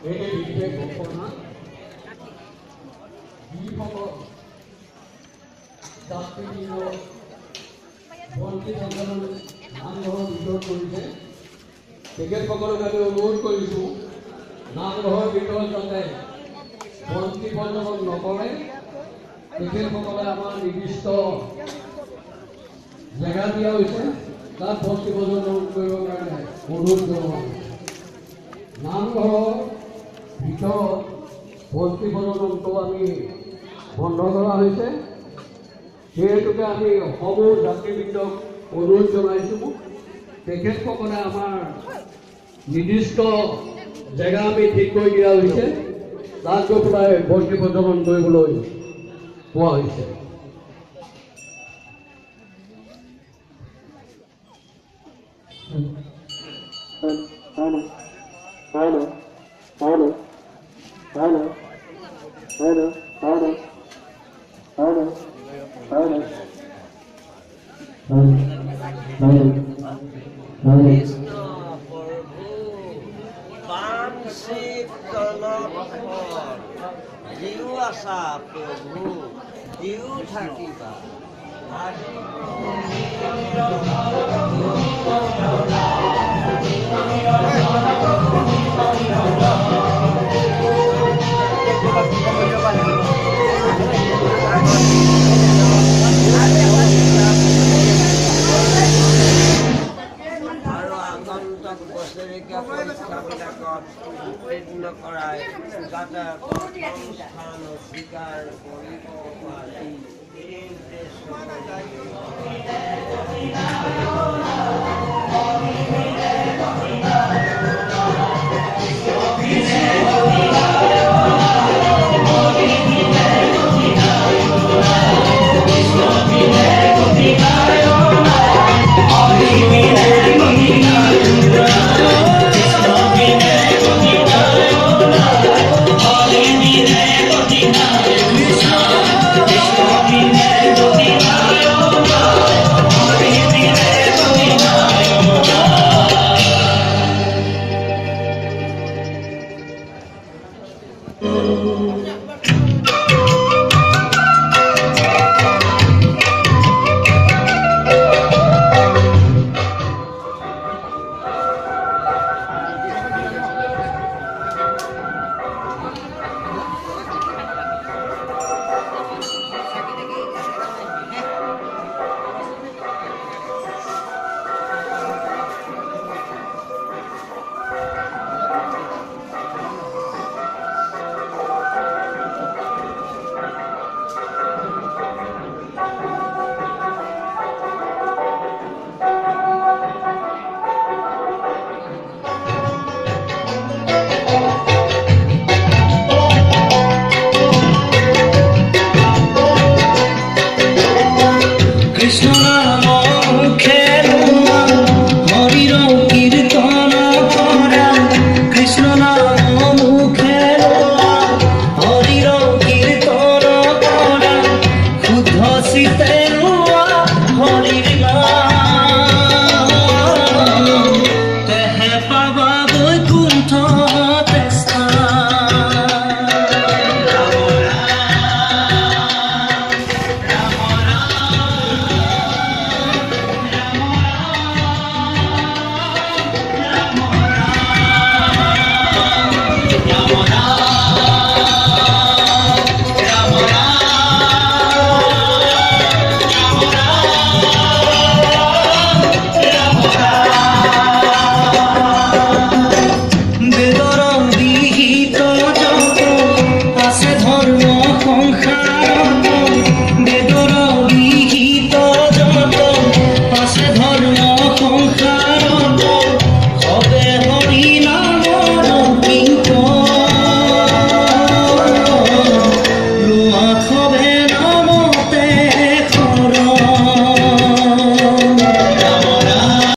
এই বিশেষ ঘোষণা যিসকল যাত্ৰী বন্তি প্ৰদানৰ নামঘৰৰ ভিতৰত কৰিছে তেখেতসকলক আমি অনুৰোধ কৰিছোঁ নামঘৰৰ ভিতৰত যাতে বন্তি প্ৰজ্বলন নকৰে। তেখেতসকলে আমাৰ নিৰ্দিষ্ট জেগা দিয়া হৈছে তাত বন্তি প্ৰজ্বলন কৰিবৰ কাৰণে অনুৰোধ জনোৱা হৈছে। নামঘৰৰ ভিতৰত বন্তি প্ৰজ্বলনটো আমি বন্ধ কৰা হৈছে। সেইহেতুকে আমি সমূহ যাত্ৰীবৃন্দক অনুৰোধ জনাইছোঁ তেখেতসকলে আমাৰ নিৰ্দিষ্ট জেগা আমি ঠিক কৰি দিয়া হৈছে তাত গৈ পেলাই বন্তি প্ৰজ্বলন কৰিবলৈ কোৱা হৈছে। কৃষ্ণ প্ৰভু বাঞ্ছিত দিও আছা প্ৰভু দিও থাকিবা বছৰেকীয়া পৰীক্ষাবিলাকত উত্তীৰ্ণ কৰাই যাতে প্ৰথম স্থান অধিকাৰ কৰিব পাৰি এই উদ্দেশ্য